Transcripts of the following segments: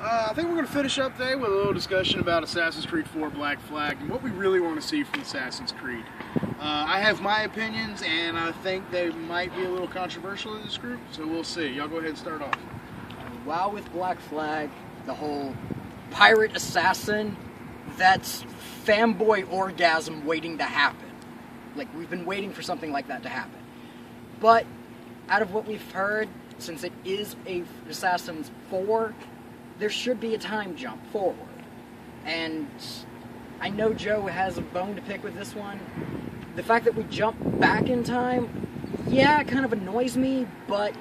I think we're going to finish up today with a little discussion about Assassin's Creed 4 Black Flag and what we really want to see from Assassin's Creed. I have my opinions, and I think they might be a little controversial in this group, so we'll see. Y'all go ahead and start off. Wow, with Black Flag, the whole pirate assassin, that's fanboy orgasm waiting to happen. Like, we've been waiting for something like that to happen. But, out of what we've heard, since it is a Assassin's 4, there should be a time jump forward. And I know Joe has a bone to pick with this one. The fact that we jump back in time, yeah, it kind of annoys me, but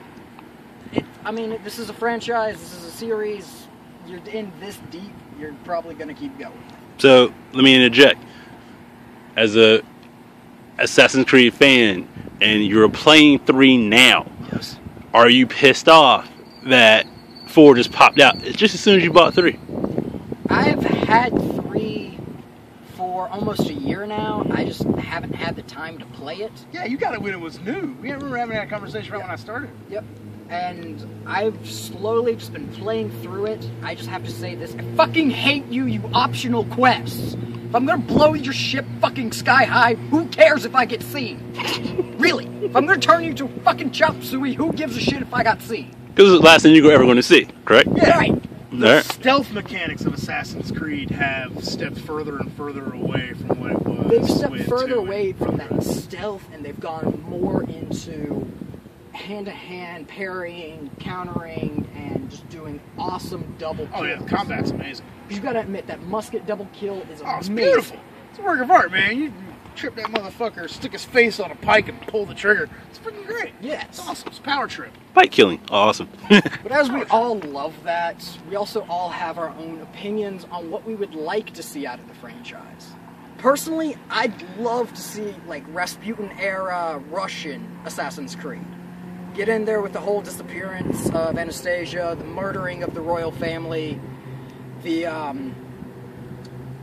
this is a franchise, this is a series, you're in this deep, you're probably going to keep going. So, let me interject. As a Assassin's Creed fan, and you're playing 3 now, Yes. Are you pissed off that 4 just popped out just as soon as you bought 3? I've had 3 for almost a year now. I just haven't had the time to play it. Yeah, you got it when it was new. We remember having that conversation right when I started. Yep. And I've slowly just been playing through it. I just have to say this. I fucking hate you, you optional quests. If I'm gonna blow your ship fucking sky high, who cares if I get seen? Really? If I'm gonna turn you to fucking chop suey, who gives a shit if I got seen? Because it's the last thing you're ever going to see, correct? Yeah, right. The stealth mechanics of Assassin's Creed have stepped further and further away from what it was. They've stepped further away from that stealth, and they've gone more into hand-to-hand parrying, countering, and just doing awesome double kills. Oh yeah, the combat's amazing. You gotta admit, that musket double kill is amazing. Oh, it's beautiful. It's a work of art, man. You trip that motherfucker, stick his face on a pike and pull the trigger. It's freaking great. Yeah, It's awesome. It's a power trip. Fight killing, awesome. But as we all love that, we also all have our own opinions on what we would like to see out of the franchise. Personally, I'd love to see, like, Rasputin-era Russian Assassin's Creed. Get in there with the whole disappearance of Anastasia, the murdering of the royal family, the,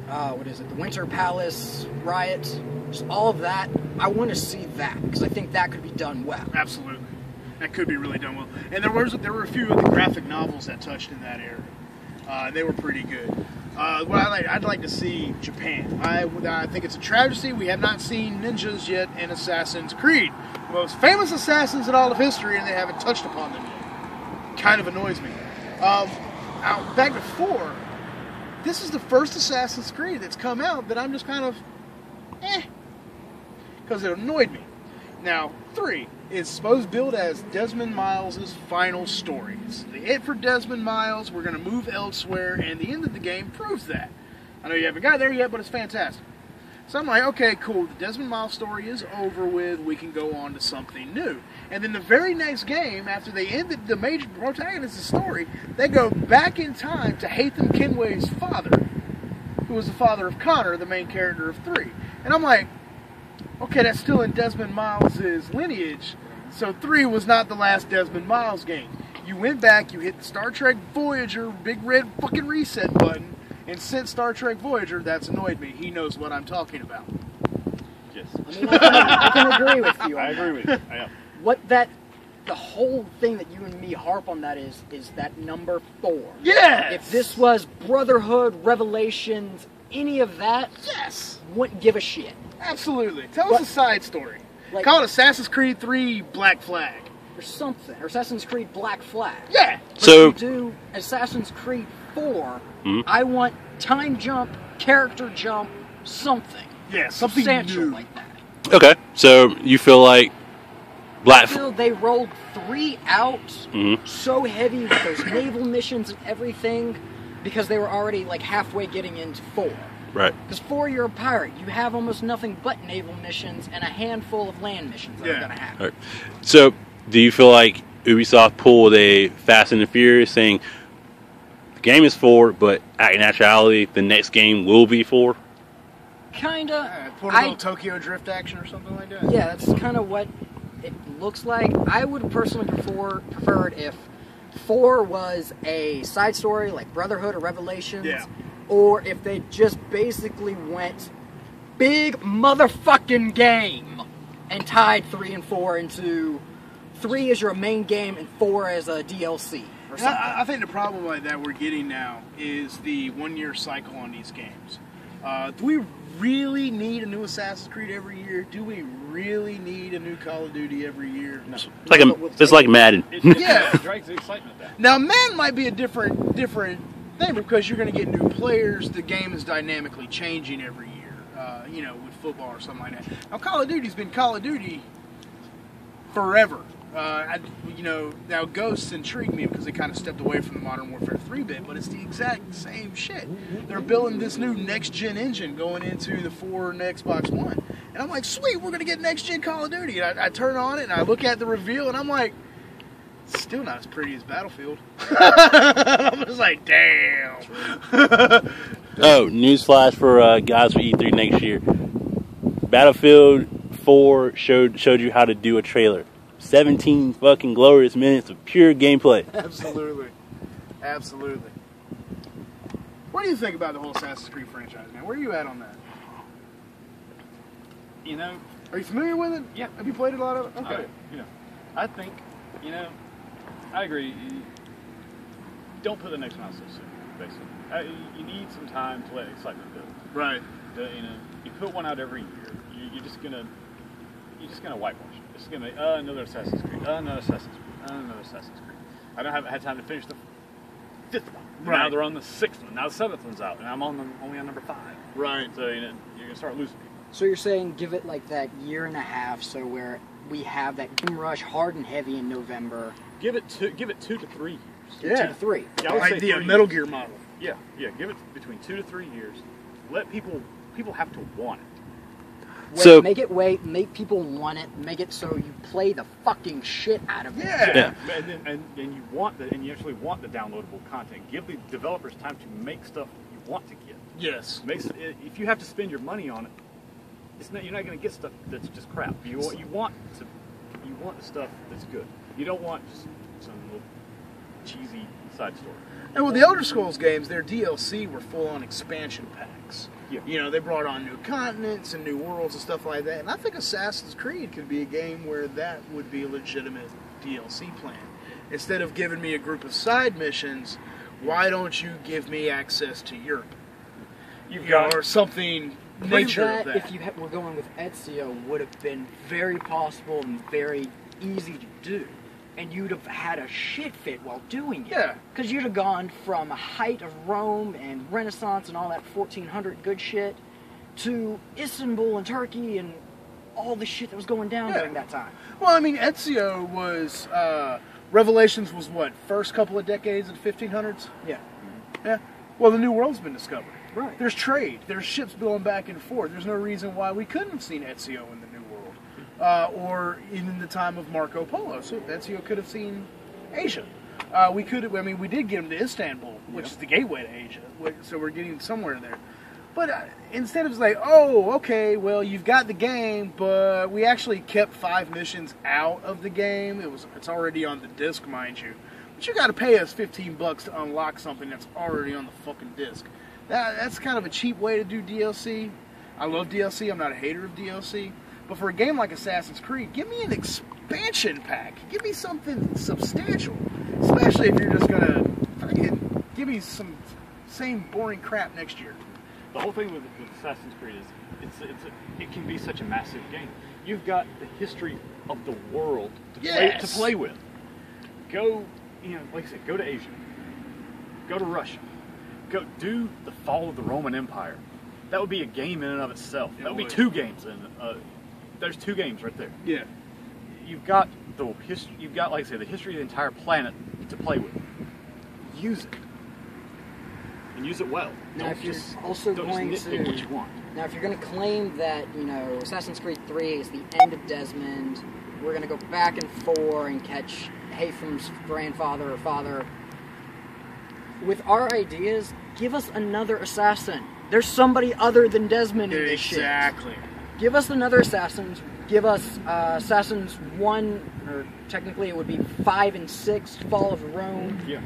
the Winter Palace riot, just all of that. I want to see that, because I think that could be done well. Absolutely. That could be really done well. And there were a few of the graphic novels that touched in that era. They were pretty good. I'd like to see Japan. I think it's a tragedy we have not seen ninjas yet in Assassin's Creed. The most famous assassins in all of history, and they haven't touched upon them yet. Kind of annoys me. Back to 4, this is the first Assassin's Creed that's come out that I'm just kind of, because it annoyed me. Now, 3 is supposed to build as Desmond Miles' final story. It's the hit for Desmond Miles. We're going to move elsewhere, and the end of the game proves that. I know you haven't got there yet, but it's fantastic. So I'm like, okay, cool. The Desmond Miles story is over with. We can go on to something new. And then the very next game, after they ended the major protagonist's story, they go back in time to Haytham Kenway's father, who was the father of Connor, the main character of 3. And I'm like, okay, that's still in Desmond Miles' lineage, so 3 was not the last Desmond Miles game. You went back, you hit the Star Trek Voyager big red fucking reset button, and sent Star Trek Voyager. That's annoyed me. He knows what I'm talking about. Yes. I can agree with you on I agree with you. I am. The whole thing that you and me harp on that is that number 4. Yes! If this was Brotherhood, Revelations, any of that, Yes! wouldn't give a shit. Absolutely. Tell us a side story. Like, Call it Assassin's Creed 3 Black Flag. Or something. Or Assassin's Creed Black Flag. Yeah! But So, if you do Assassin's Creed 4, I want time jump, character jump, something. Yeah, something substantial new. like that. okay, so you feel like I feel they rolled 3 out so heavy with those naval missions and everything because they were already like halfway getting into 4. Right. Because 4, you're a pirate. You have almost nothing but naval missions and a handful of land missions that are going to happen. Right. So, do you feel like Ubisoft pulled a Fast and the Furious saying the game is 4, but in actuality, the next game will be 4? Kinda. Put a little Tokyo Drift action or something like that? Yeah, that's kind of what it looks like. I would have personally preferred if 4 was a side story like Brotherhood or Revelations, or if they just basically went big motherfucking game and tied 3 and 4 into 3 as your main game and 4 as a DLC or something. I think the problem like that we're getting now is the 1 year cycle on these games. Do we really need a new Assassin's Creed every year? Do we really need a new Call of Duty every year? No. It's like Madden. Yeah. It drags the excitement down. Now, Madden might be a different thing because you're going to get new players. The game is dynamically changing every year. With football or something like that. Now, Call of Duty's been Call of Duty forever. Now Ghosts intrigued me because they kind of stepped away from the Modern Warfare 3 bit, but it's the exact same shit. They're building this new next-gen engine going into the 4 and Xbox One. And I'm like, sweet, we're going to get next-gen Call of Duty. And I turn on it and I look at the reveal and I'm like, it's still not as pretty as Battlefield. I'm just like, damn. Oh, newsflash for guys for E3 next year. Battlefield 4 showed you how to do a trailer. 17 fucking glorious minutes of pure gameplay. Absolutely. Absolutely. What do you think about the whole Assassin's Creed franchise, man? Where are you at on that? Are you familiar with it? Yeah. Have you played a lot of it? Okay. I think, I agree. Don't put the next one out so soon, basically. You need some time to let excitement build. Right. You put one out every year, you're just gonna whitewash it. It's gonna be another Assassin's Creed, another Assassin's Creed, another Assassin's Creed. I don't have had time to finish the 5th one. Right. Now they're on the 6th one. Now the 7th one's out, and I'm only on number 5. Right. So you're gonna start losing people. So you're saying give it like that year and a half, so where we have that game rush hard and heavy in November. Give it 2 to 3 years. Yeah. 2 to 3. Yeah, I would Like say the 3 Metal years. Gear model. Yeah. Give it between 2 to 3 years. Let people have to want it. So- Make people want it. Make it so you play the fucking shit out of it. Yeah. And you actually want the downloadable content. Give the developers time to make stuff you want to get. Yes. If you have to spend your money on it, you're not going to get stuff that's just crap. You want the stuff that's good. You don't want just some little cheesy side story. And with the Elder Scrolls games, their DLC were full-on expansion packs. Yeah. They brought on new continents and new worlds and stuff like that. And I think Assassin's Creed could be a game where that would be a legitimate DLC plan. Instead of giving me a group of side missions, why don't you give me access to Europe? Or something nature of that. If you were going with Ezio, would have been very possible and very easy to do. And you'd have had a shit fit while doing it. Yeah. Because you'd have gone from a height of Rome and Renaissance and all that 1400 good shit to Istanbul and Turkey and all the shit that was going down during that time. Well, I mean, Ezio was... Revelations was what? First couple of decades of the 1500s? Yeah. Yeah. Well, the New World's been discovered. Right. There's trade. There's ships going back and forth. There's no reason why we couldn't have seen Ezio in the New World. Or in the time of Marco Polo. So Ezio could have seen Asia. We did get him to Istanbul, which is the gateway to Asia. So we're getting somewhere there. But instead of it's like, oh, okay, well, you've got the game, but we actually kept 5 missions out of the game. It's already on the disc, mind you. But you got to pay us $15 to unlock something that's already on the fucking disc. That's kind of a cheap way to do DLC. I love DLC. I'm not a hater of DLC. But for a game like Assassin's Creed, give me an expansion pack. Give me something substantial. Especially if you're just going to fucking give me some same boring crap next year. The whole thing with Assassin's Creed is it can be such a massive game. You've got the history of the world to play with. Go, like I said, go to Asia. Go to Russia. Go do the fall of the Roman Empire. That would be a game in and of itself. That would be 2 games. There's 2 games right there. Yeah. You've got the history. You've got, like I say, the history of the entire planet to play with. Use it. And use it well. Now, Don't if you're just, also don't going just nitpick to, what you want. now if you're going to claim that Assassin's Creed 3 is the end of Desmond, we're going to go back and 4 and catch Haytham's grandfather or father. With our ideas, give us another assassin. There's somebody other than Desmond in this shit. Exactly. Give us another Assassins. Give us Assassins 1, or technically it would be 5 and 6, Fall of Rome. Yeah.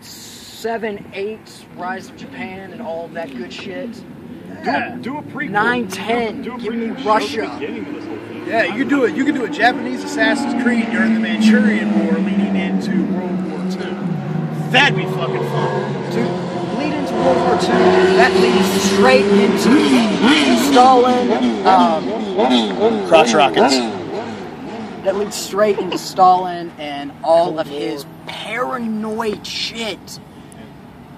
7, 8, Rise of Japan, and all of that good shit. Yeah. Do a prequel. 9, 10. Do a Give me prequel. Russia. Show the beginning of this whole thing. Yeah, you could do it. You could do a Japanese Assassin's Creed during the Manchurian War leading into World War II. That'd be fucking fun. To lead into World War II, that leads straight into Stalin. Crotch rockets. That leads straight into Stalin and all of his paranoid shit.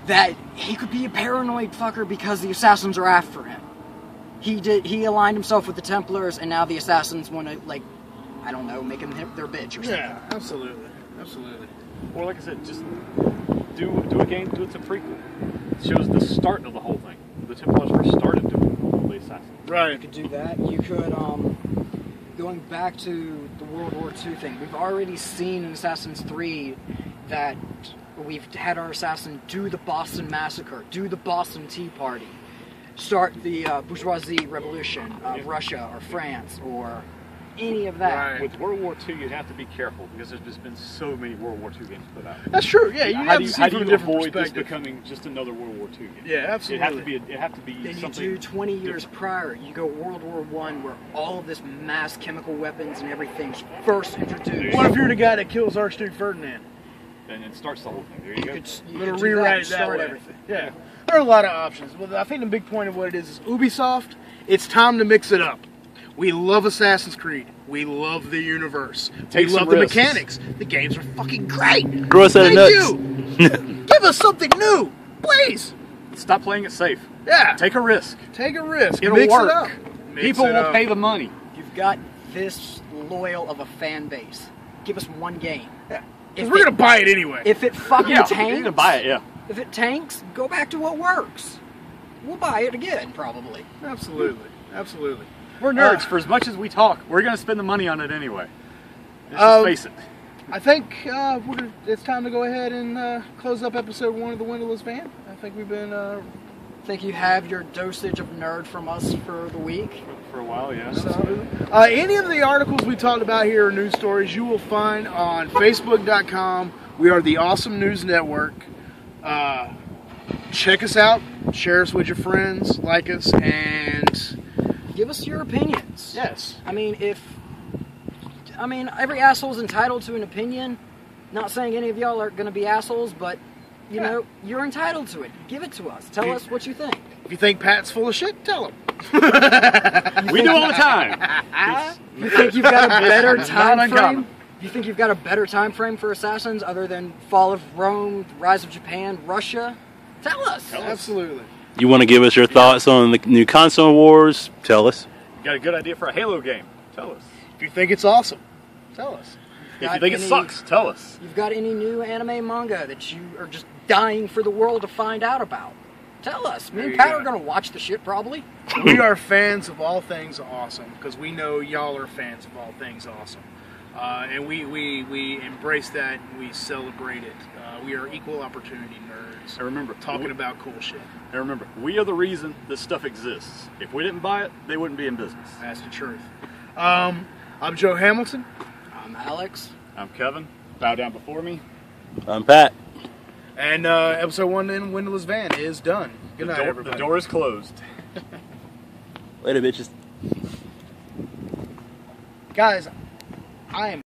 That he could be a paranoid fucker because the assassins are after him. He aligned himself with the Templars, and now the assassins want to, like, I don't know, make him their bitch or something. Yeah, absolutely. Absolutely. Or like I said, just do a game, do it to prequel. It shows the start of the whole thing. The Templars first started doing the assassins. Right. You could do that. You could, going back to the World War II thing, we've already seen in Assassin's 3 that we've had our assassin do the Boston Massacre, do the Boston Tea Party, start the bourgeoisie revolution of Russia or France or any of that. Right. With World War II, you'd have to be careful because there's just been so many World War II games put out. That's true. Yeah, you How have do to you, see how from do a you different avoid this perspective. becoming just another World War II game? Yeah, absolutely. It'd have to be Then you something. do 20 years prior, you go World War I, where all of this mass chemical weapons and everything's first introduced. What if you're the guy that kills Archduke Ferdinand? And it starts the whole thing. There you go. You Little could do rewrite that it that start way. everything. Yeah, there are a lot of options. Well, I think the big point of what it is Ubisoft. It's time to mix it up. We love Assassin's Creed. We love the universe. Take we some love the risks. mechanics. The games are fucking great. Grow us out of Thank nuts. you. Give us something new, please. Stop playing it safe. Yeah, Take a risk. take a risk. It'll Mix work. It up. Mix People it will up. pay the money. You've got this loyal of a fan base. Give us one game. Yeah. If Because we're it- gonna buy it anyway. If it fucking Yeah, tanks, you're gonna buy it. Yeah. If it tanks, go back to what works. We'll buy it again, probably. Absolutely, absolutely. We're nerds. For as much as we talk, we're gonna spend the money on it anyway. Let's Um, just face it. I think it's time to go ahead and close up episode 1 of the Windowless Van. I think we've been. I think you have your dosage of nerd from us for the week. For a while, yeah. Any of the articles we talked about here are news stories you will find on Facebook.com. We are the Awesome News Network. Check us out, share us with your friends, like us, and Give us your opinions. yes. I mean, every asshole's entitled to an opinion. Not saying any of y'all are going to be assholes, but, you know, you're entitled to it. Give it to us. Tell us what you think. If you think Pat's full of shit, tell him. We do all the time. You think you've got a better Not time uncommon. frame? You think you've got a better time frame for Assassins other than Fall of Rome, Rise of Japan, Russia? Tell us. Absolutely. You want to give us your thoughts on the new console wars? Tell us. Got a good idea for a Halo game? Tell us. If you think it's awesome, tell us. If Got you think it any- sucks, tell us. You've got any new anime manga that you are just dying for the world to find out about? Tell us. Me There and you Pat go. are going to watch the shit probably. We are fans of all things awesome because we know y'all are fans of all things awesome. And we embrace that and we celebrate it. We are equal opportunity nerds. And remember, Talking about cool shit. And remember, we are the reason this stuff exists. If we didn't buy it, they wouldn't be in business. That's the truth. I'm Joe Hamilton. I'm Alex. I'm Kevin. Bow down before me. I'm Pat. And episode 1 in Windowless Van is done. Good night, The everybody. door is closed. Later, bitches. Guys, I am